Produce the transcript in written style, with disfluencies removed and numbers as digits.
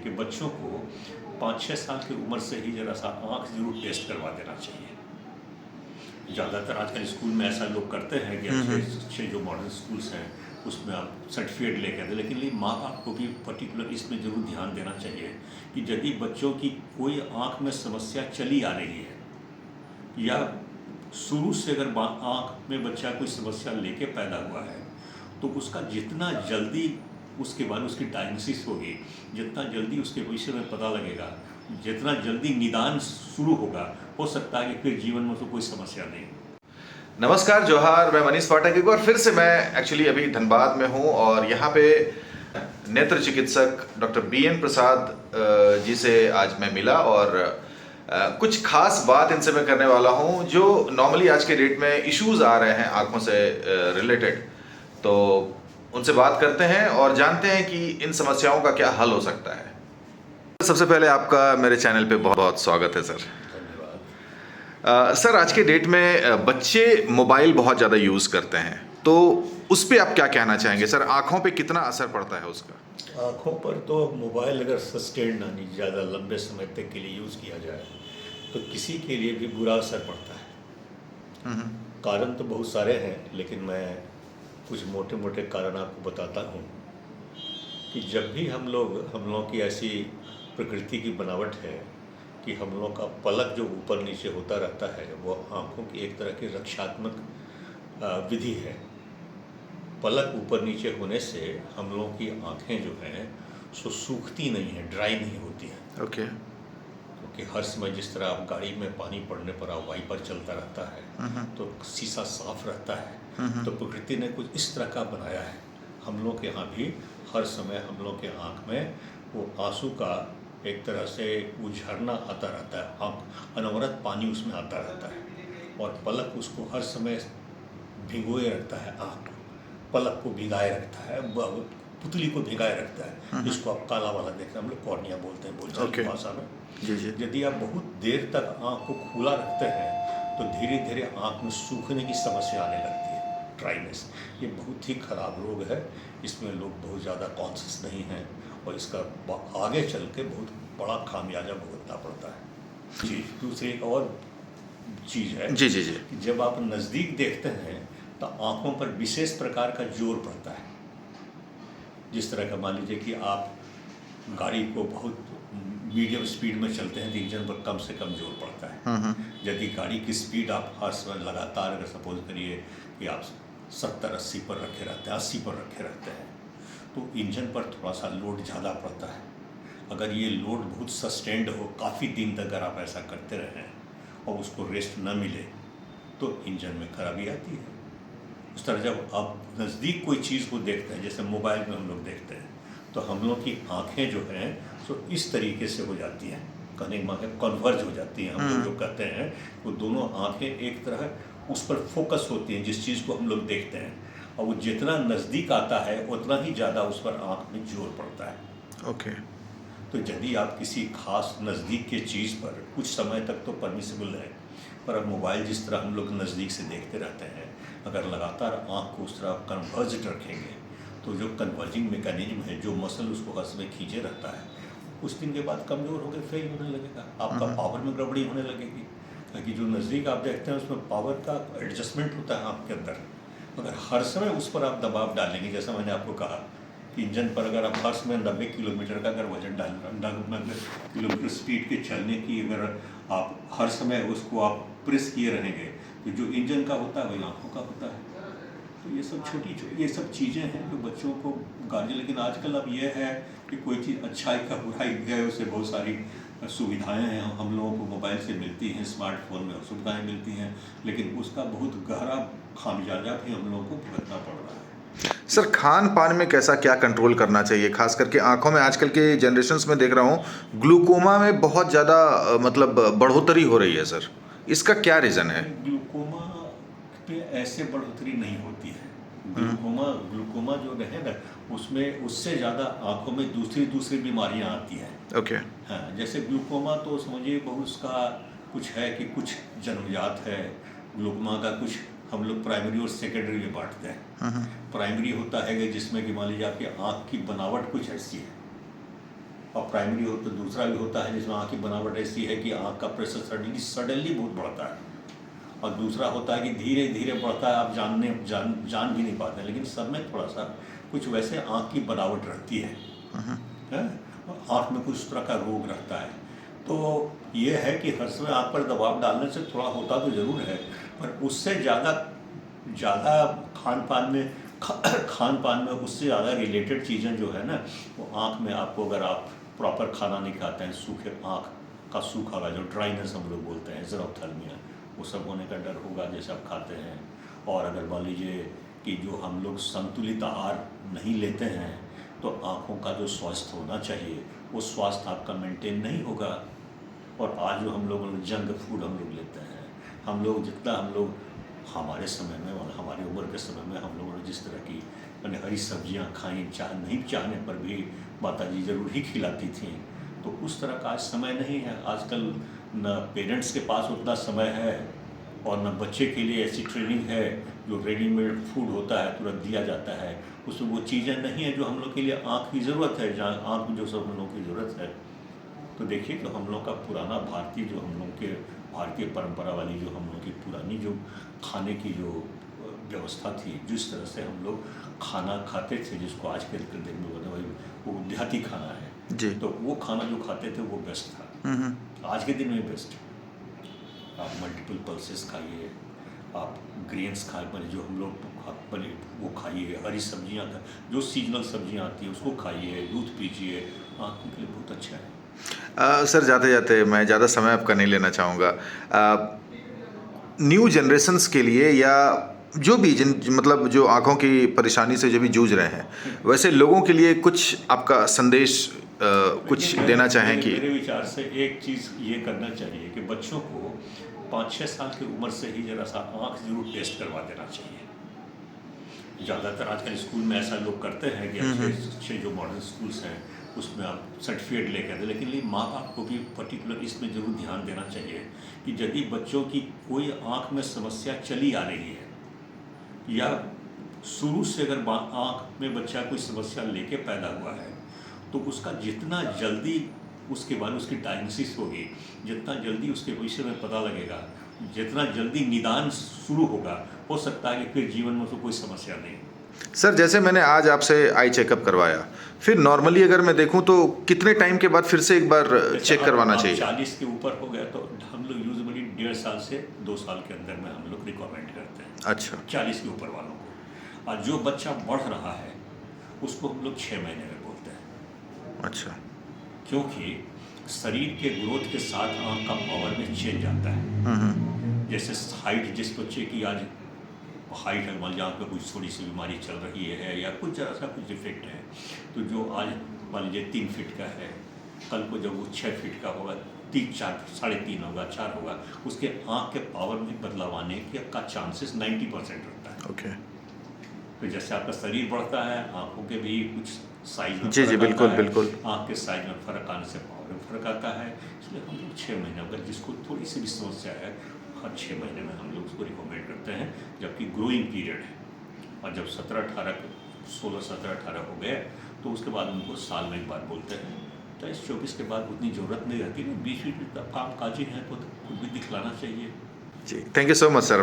चाहिए कि बच्चों को 5-6 साल की उम्र से ही जरा सा आँख जरूर टेस्ट करवा देना चाहिए। ज़्यादातर आजकल स्कूल में ऐसा लोग करते हैं कि अच्छे अच्छे जो मॉडर्न स्कूल्स हैं उसमें आप सर्टिफिकेट लेकर दें, लेकिन ये माँ बाप को भी पर्टिकुलर इसमें ज़रूर ध्यान देना चाहिए कि यदि बच्चों की कोई आँख में समस्या चली आ रही है या शुरू से अगर आँख में बच्चा कोई समस्या लेके पैदा हुआ है तो उसका जितना जल्दी उसके बाद उसकी डायग्नोसिस होगी, जितना जल्दी उसके विषय में पता लगेगा, जितना जल्दी निदान शुरू होगा, हो सकता है कि फिर जीवन में तो कोई समस्या नहीं। नमस्कार, जोहार। मैं मनीष पाठक एक बार फिर से मैं एक्चुअली अभी धनबाद में हूँ और यहाँ पे नेत्र चिकित्सक डॉक्टर बीएन प्रसाद जी से आज मैं मिला और कुछ खास बात इनसे मैं करने वाला हूँ जो नॉर्मली आज के डेट में इश्यूज आ रहे हैं आँखों से रिलेटेड। तो उनसे बात करते हैं और जानते हैं कि इन समस्याओं का क्या हल हो सकता है। सबसे पहले आपका मेरे चैनल पे बहुत बहुत स्वागत है सर। सर, आज के डेट में बच्चे मोबाइल बहुत ज़्यादा यूज़ करते हैं, तो उस पर आप क्या कहना चाहेंगे सर? आँखों पे कितना असर पड़ता है उसका? आँखों पर तो मोबाइल अगर सस्टेन यानी ज़्यादा लंबे समय तक के लिए यूज़ किया जाए तो किसी के लिए भी बुरा असर पड़ता है। कारण तो बहुत सारे हैं, लेकिन मैं कुछ मोटे मोटे कारण आपको बताता हूँ कि जब भी हम लोगों की ऐसी प्रकृति की बनावट है कि हम लोग का पलक जो ऊपर नीचे होता रहता है वो आँखों की एक तरह की रक्षात्मक विधि है। पलक ऊपर नीचे होने से हम लोगों की आँखें जो हैं सो सूखती नहीं हैं, ड्राई नहीं होती हैं। ओके। क्योंकि हर समय जिस तरह आप गाड़ी में पानी पड़ने पर आप वाइपर चलता रहता है तो शीशा साफ रहता है, तो प्रकृति ने कुछ इस तरह का बनाया है। हम लोग के यहाँ भी हर समय हम लोग के आँख में वो आंसू का एक तरह से वो झरना आता रहता है, आँख अनवरत पानी उसमें आता रहता है और पलक उसको हर समय भिगोए रखता है, आँख पलक को भिगाए रखता है, पुतली को भिगाए रखता है, जिसको आप काला वाला देखते हैं, हम लोग कॉर्निया बोलते हैं बोलचाल की भाषा में। जी। यदि आप बहुत देर तक आँख को खुला रखते हैं तो धीरे धीरे आँख में सूखने की समस्या आने लगती है, ड्राइनेस। ये बहुत ही खराब रोग है, इसमें लोग बहुत ज़्यादा कॉन्शियस नहीं हैं और इसका आगे चल के बहुत बड़ा खामियाजा भुगतना पड़ता है। जी, दूसरी एक और चीज़ है जी। कि जब आप नज़दीक देखते हैं तो आँखों पर विशेष प्रकार का जोर पड़ता है। जिस तरह का मान लीजिए कि आप गाड़ी को बहुत मीडियम स्पीड में चलते हैं तो इंजन पर कम से कम जोर पड़ता है। यदि गाड़ी की स्पीड आप हर समय लगातार अगर सपोज करिए कि आप 70-80 पर रखे रहते हैं, 80 पर रखे रहते हैं, तो इंजन पर थोड़ा सा लोड ज़्यादा पड़ता है। अगर ये लोड बहुत सस्टेंड हो, काफ़ी दिन तक अगर आप ऐसा करते रहें और उसको रेस्ट न मिले तो इंजन में खराबी आती है। उस तरह जब आप नज़दीक कोई चीज़ को देखते हैं, जैसे मोबाइल में हम लोग देखते हैं, तो हम लोग की आँखें जो हैं तो इस तरीके से हो जाती हैं, कहने की आँखें कन्वर्ज हो जाती हैं। हम लोग जो कहते हैं वो दोनों आँखें एक तरह उस पर फोकस होती हैं जिस चीज़ को हम लोग देखते हैं, और वो जितना नज़दीक आता है उतना ही ज़्यादा उस पर आँख में जोर पड़ता है। ओके। तो यदि आप किसी खास नज़दीक के चीज़ पर कुछ समय तक तो परमिसिबल है, पर अब मोबाइल जिस तरह हम लोग नज़दीक से देखते रहते हैं, अगर लगातार आँख को उस तरह कन्वर्ज रखेंगे तो जो कन्वर्जिंग मैकेनिज्म है, जो मसल उसको हर समय खींचे रहता है, कुछ दिन के बाद कमज़ोर होकर फेल होने लगेगा, आपका पावर में गड़बड़ी होने लगेगी। क्योंकि जो नज़दीक आप देखते हैं उसमें पावर का एडजस्टमेंट होता है आँख के अंदर। अगर हर समय उस पर आप दबाव डालेंगे, जैसा मैंने आपको कहा कि इंजन पर अगर आप हर समय 90 किलोमीटर का अगर वजन डाल 90 किलोमीटर स्पीड के चलने की अगर आप हर समय उसको आप प्रेस किए रहेंगे तो जो इंजन का होता है वही आँखों का होता है। तो ये सब चीज़ें हैं जो बच्चों को गार्जियन, लेकिन आजकल अब ये है कि कोई चीज़ अच्छाई का बुराई है, उससे बहुत सारी सुविधाएं हैं हम लोगों को मोबाइल से मिलती हैं, स्मार्टफोन में सुविधाएं मिलती हैं, लेकिन उसका बहुत गहरा खामियाजा भी हम लोगों को भुगतना पड़ रहा है। सर, खान पान में कैसा क्या कंट्रोल करना चाहिए? खास करके आंखों में आजकल के जनरेशन्स में देख रहा हूँ ग्लूकोमा में बहुत ज़्यादा मतलब बढ़ोतरी हो रही है सर, इसका क्या रीज़न है? ग्लूकोमा पे ऐसे बढ़ोतरी नहीं होती है। ग्लूकोमा जो है ना, उसमें उससे ज़्यादा आँखों में दूसरी बीमारियाँ आती हैं। ओके। हाँ, जैसे ग्लूकोमा तो समझिए बहुत उसका कुछ है कि कुछ जन्मजात है। ग्लूकोमा का कुछ हम लोग प्राइमरी और सेकेंडरी में बांटते हैं। प्राइमरी होता है कि जिसमें कि मान लीजिए आपकी आँख की बनावट कुछ ऐसी है, और प्राइमरी हो तो दूसरा भी होता है जिसमें आँख की बनावट ऐसी है कि आँख का प्रेशर सडनली बहुत बढ़ता है, और दूसरा होता है कि धीरे धीरे बढ़ता है, आप जान भी नहीं पाते, लेकिन सब में थोड़ा सा कुछ वैसे आँख की बनावट रहती है, और आँख में कुछ तरह का रोग रहता है। तो ये है कि हर समय आँख पर दबाव डालने से थोड़ा होता तो ज़रूर है, पर उससे ज़्यादा खान पान में उससे ज़्यादा रिलेटेड चीज़ें जो है ना, वो आँख में आपको, अगर आप प्रॉपर खाना नहीं खाते हैं, सूखे आँख का सूखा हुआ जो ड्राइनेस हम लोग बोलते हैं, ज़ेरोफ्थेल्मिया, वो सब होने का डर होगा जैसे आप खाते हैं। और अगर मान लीजिए कि जो हम लोग संतुलित आहार नहीं लेते हैं तो आँखों का जो स्वास्थ्य होना चाहिए वो स्वास्थ्य आपका मेंटेन नहीं होगा। और आज जो हम लोग जंक फूड हम लोग लेते हैं, हम लोग हमारे समय में और हमारी उम्र के समय में हम लोगों ने जिस तरह की मैंने हरी सब्जियां खाई, नहीं चाहने पर भी माताजी ज़रूर ही खिलाती थी, तो उस तरह का आज समय नहीं है। आजकल न पेरेंट्स के पास उतना समय है और न बच्चे के लिए ऐसी ट्रेनिंग है, जो रेडीमेड फूड होता है तुरंत दिया जाता है, उसमें वो चीज़ें नहीं है जो हम लोग के लिए आँख की ज़रूरत है, जहाँ आँख जो सब हम लोग की ज़रूरत है। तो देखिए जो हम लोग का पुराना भारतीय परंपरा वाली जो हम लोग की पुरानी जो खाने की जो व्यवस्था थी, जिस तरह से हम लोग खाना खाते थे, जिसको आज के दिन में बोलते हैं वो देहाती खाना है जी। तो वो खाना जो खाते थे वो बेस्ट था। आज के दिन में बेस्ट, आप मल्टीपल पल्सेस खाइए, आप ग्रेन्स खाइए, जो हम लोग वो खाइए, हरी सब्जियाँ जो सीजनल सब्जियाँ आती हैं उसको खाइए, दूध पीजिए, आँखों के लिए बहुत अच्छा है। सर जाते जाते मैं ज़्यादा समय आपका नहीं लेना चाहूँगा। न्यू जनरेशन्स के लिए या जो भी मतलब जो आँखों की परेशानी से जो भी जूझ रहे हैं, वैसे लोगों के लिए कुछ आपका संदेश कुछ देना चाहें कि मेरे विचार से एक चीज़ ये करना चाहिए कि बच्चों को 5-6 साल की उम्र से ही जरा सा आँख जरूर टेस्ट करवा देना चाहिए। ज़्यादातर आजकल स्कूल में ऐसा लोग करते हैं कि अच्छे जो मॉडर्न स्कूल्स हैं उसमें आप सर्टिफिकेट लेकर दें, लेकिन माँ बाप को भी पर्टिकुलर इसमें ज़रूर ध्यान देना चाहिए कि यदि बच्चों की कोई आँख में समस्या चली आ रही है, या शुरू से अगर आँख में बच्चा कोई समस्या लेके पैदा हुआ है, तो उसका जितना जल्दी उसके बाद उसकी डायग्नोसिस होगी, जितना जल्दी उसके विषय में पता लगेगा, जितना जल्दी निदान शुरू होगा, हो सकता है कि फिर जीवन में उसको कोई समस्या नहीं। सर जैसे मैंने आज आपसे आई चेकअप करवाया, फिर नॉर्मली अगर मैं देखूं तो कितने टाइम के बाद फिर से एक बार चेक करवाना चाहिए? 40 के ऊपर हो गया तो हम लोग यूजुअली 1.5 साल से 2 साल के अंदर में हम लोग रिकमेंड करते हैं। अच्छा। 40 के ऊपर वालों को। और जो बच्चा बढ़ रहा है उसको हम लोग 6 महीने में बोलते हैं। अच्छा। क्योंकि शरीर के ग्रोथ के साथ आँख का पावर में चेंज आता है। जैसे हाइट, जिस बच्चे की आज हाइट है, मान लीजिए आँख में कुछ थोड़ी सी बीमारी चल रही है या कुछ जरा सा कुछ डिफेक्ट है, तो जो आज मान लीजिए 3 फीट का है, कल को जब वो 6 फीट का होगा, 3-4, 3.5 होगा, 4 होगा, उसके आँख के पावर में बदलाव आने का चांसेस 90% रहता है। ओके। तो जैसे आपका शरीर बढ़ता है, आँखों के भी कुछ साइज में जी जी, बिल्कुल बिल्कुल। आँख के साइज में फ़र्क आने से पावर में फ़र्क आता है। इसलिए हम लोग 6 महीने, अगर जिसको थोड़ी सी भी समस्या है, हर 6 महीने में हम लोग उसको रिकमेंड करते हैं, जबकि ग्रोइंग पीरियड है। और जब 16-17-18 हो गए तो उसके बाद उनको साल में एक बार बोलते हैं। 23-24 के बाद उतनी ज़रूरत नहीं रहती, बीच में काम काजी हैं तो खुद भी दिखलाना चाहिए। जी, thank you so much sir.